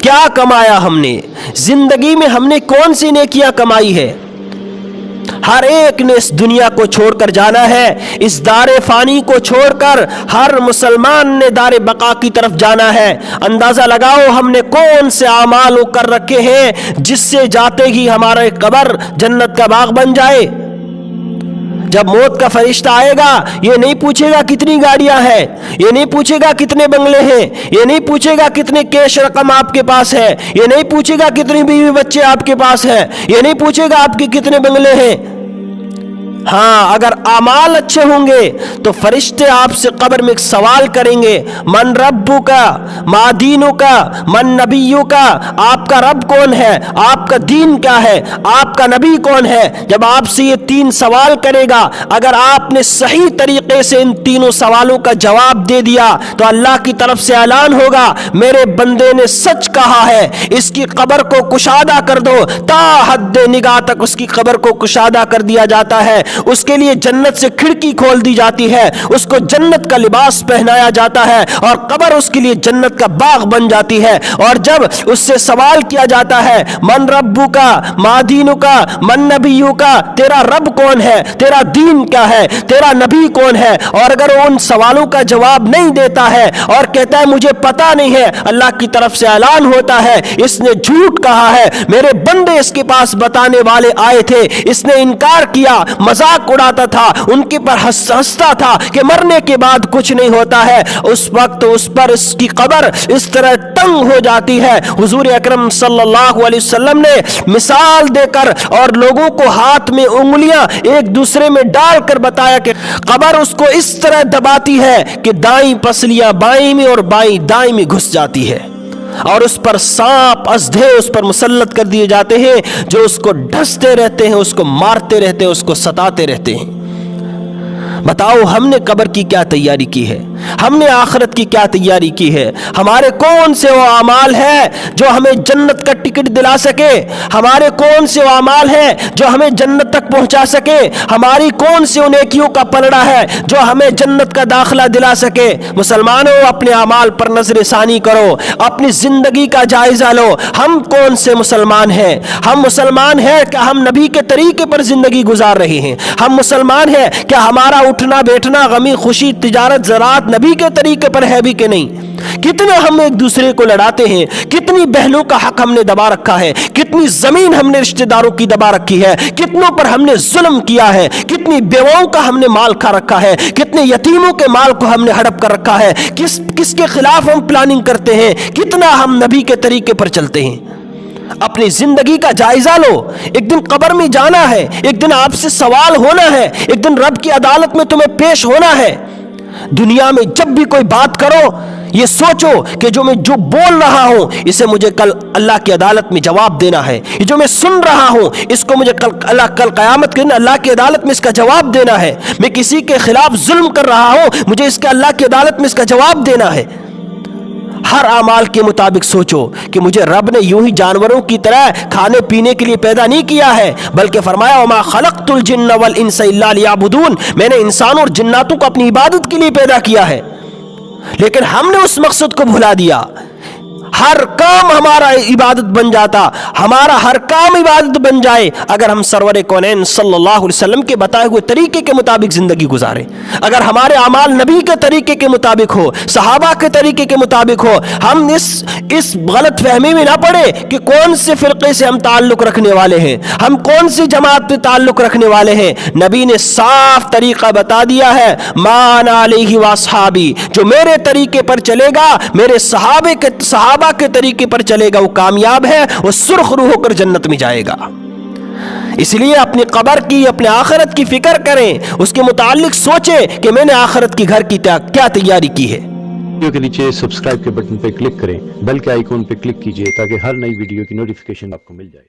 کیا کمایا ہم نے، زندگی میں ہم نے کون سی نیکیاں کمائی ہے؟ ہر ایک نے اس دنیا کو چھوڑ کر جانا ہے، اس دار فانی کو چھوڑ کر ہر مسلمان نے دار بقا کی طرف جانا ہے۔ اندازہ لگاؤ ہم نے کون سے اعمال کر رکھے ہیں جس سے جاتے ہی ہمارا قبر جنت کا باغ بن جائے۔ جب موت کا فرشتہ آئے گا یہ نہیں پوچھے گا کتنی گاڑیاں ہیں، یہ نہیں پوچھے گا کتنے بنگلے ہیں، یہ نہیں پوچھے گا کتنے کیش رقم آپ کے پاس ہے، یہ نہیں پوچھے گا کتنی بیوی بچے آپ کے پاس ہیں، یہ نہیں پوچھے گا آپ کے کتنے بنگلے ہیں۔ ہاں اگر اعمال اچھے ہوں گے تو فرشتے آپ سے قبر میں ایک سوال کریں گے، من ربو کا، ما دینو کا، من نبیو کا، آپ کا رب کون ہے، آپ کا دین کیا ہے، آپ کا نبی کون ہے۔ جب آپ سے یہ تین سوال کرے گا، اگر آپ نے صحیح طریقے سے ان تینوں سوالوں کا جواب دے دیا تو اللہ کی طرف سے اعلان ہوگا میرے بندے نے سچ کہا ہے، اس کی قبر کو کشادہ کر دو۔ تا حد نگاہ تک اس کی قبر کو کشادہ کر دیا جاتا ہے، اس کے لیے جنت سے کھڑکی کھول دی جاتی ہے، اس کو جنت کا لباس پہنایا جاتا ہے اور قبر اس کے لیے جنت کا باغ بن جاتی ہے۔ اور جب اس سے سوال کیا جاتا ہے من ربو کا، ما دینو کا، من نبیو کا، تیرا رب کون ہے، تیرا دین کیا ہے، تیرا نبی کون ہے، اور اگر وہ ان سوالوں کا جواب نہیں دیتا ہے اور کہتا ہے مجھے پتا نہیں ہے، اللہ کی طرف سے اعلان ہوتا ہے اس نے جھوٹ کہا ہے، میرے بندے اس کے پاس بتانے والے آئے تھے، اس نے انکار کیا، مذاق اڑاتا تھا، ان کے پر ہنستا تھا کہ مرنے کے بعد کچھ نہیں ہوتا ہے۔ اس وقت اس پر اس کی قبر اس طرح تنگ ہو جاتی ہے۔ حضور اکرم صلی اللہ علیہ وسلم نے مثال دے کر اور لوگوں کو ہاتھ میں انگلیاں ایک دوسرے میں ڈال کر بتایا کہ قبر اس کو اس طرح دباتی ہے کہ دائیں پسلیاں بائیں میں اور بائیں دائیں میں گھس جاتی ہے، اور اس پر سانپ ازدھے اس پر مسلط کر دیے جاتے ہیں جو اس کو ڈستے رہتے ہیں، اس کو مارتے رہتے ہیں، اس کو ستاتے رہتے ہیں۔ بتاؤ ہم نے قبر کی کیا تیاری کی ہے، ہم نے آخرت کی کیا تیاری کی ہے؟ ہمارے کون سے وہ اعمال ہیں جو ہمیں جنت کا ٹکٹ دلا سکے؟ ہمارے کون سے وہ اعمال ہیں جو ہمیں جنت تک پہنچا سکے؟ ہماری کون سی وہ نیکیوں کا پلڑا ہے جو ہمیں جنت کا داخلہ دلا سکے؟ مسلمانوں اپنے اعمال پر نظر ثانی کرو، اپنی زندگی کا جائزہ لو، ہم کون سے مسلمان ہیں؟ ہم مسلمان ہیں کہ ہم نبی کے طریقے پر زندگی گزار رہے ہیں؟ ہم مسلمان ہیں کہ ہمارا اٹھنا بیٹھنا، غمی خوشی، تجارت زراعت نبی کے طریقے پر ہے بھی کہ نہیں؟ کتنے ہم ایک دوسرے کو لڑاتے ہیں، کتنی بہنوں کا حق ہم نے دبا رکھا ہے، کتنی زمین ہم نے رشتہ داروں کی دبا رکھی ہے، کتنوں پر ہم نے ظلم کیا ہے، کتنی بیواؤں کا ہم نے مال کھا رکھا ہے، کتنے یتیموں کے مال کو ہم نے ہڑپ کر رکھا ہے، کس کے خلاف ہم پلاننگ کرتے ہیں، کتنا ہم نبی کے طریقے پر چلتے ہیں۔ اپنی زندگی کا جائزہ لو، ایک دن قبر میں جانا ہے، ایک دن آپ سے سوال ہونا ہے، ایک دن رب کی عدالت میں تمہیں پیش ہونا ہے۔ دنیا میں جب بھی کوئی بات کرو یہ سوچو کہ جو میں بول رہا ہوں اسے مجھے کل اللہ کی عدالت میں جواب دینا ہے، یہ جو میں سن رہا ہوں اس کو مجھے کل قیامت کے دن اللہ کی عدالت میں اس کا جواب دینا ہے۔ میں کسی کے خلاف ظلم کر رہا ہوں، مجھے اس کا اللہ کی عدالت میں اس کا جواب دینا ہے۔ ہر اعمال کے مطابق سوچو کہ مجھے رب نے یوں ہی جانوروں کی طرح کھانے پینے کے لیے پیدا نہیں کیا ہے، بلکہ فرمایا وما خلقت الجن والانس الا لیعبدون، میں نے انسانوں اور جناتوں کو اپنی عبادت کے لیے پیدا کیا ہے، لیکن ہم نے اس مقصد کو بھلا دیا۔ ہر کام ہمارا عبادت بن جاتا، ہمارا ہر کام عبادت بن جائے اگر ہم سرور کونین صلی اللہ علیہ وسلم کے بتائے ہوئے طریقے کے مطابق زندگی گزارے، اگر ہمارے اعمال نبی کے طریقے کے مطابق ہو، صحابہ کے طریقے کے مطابق ہو، ہم اس غلط فہمی میں نہ پڑے کہ کون سے فرقے سے ہم تعلق رکھنے والے ہیں، ہم کون سی جماعت پہ تعلق رکھنے والے ہیں۔ نبی نے صاف طریقہ بتا دیا ہے، ما انا علیہ واصحابی، جو میرے طریقے پر چلے گا، میرے صحابہ کے طریقے پر چلے گا، وہ کامیاب ہے، وہ سرخ روح ہو کر جنت میں جائے گا۔ اس لیے اپنی قبر کی، اپنے آخرت کی فکر کریں، اس کے متعلق سوچیں کہ میں نے آخرت کی گھر کی کیا تیاری کی ہے۔ ویڈیو کے نیچے سبسکرائب کے بٹن پہ کلک کریں، بیل کے آئیکن پہ کلک کیجئے تاکہ ہر نئی ویڈیو کی نوٹیفیکیشن آپ کو مل جائے۔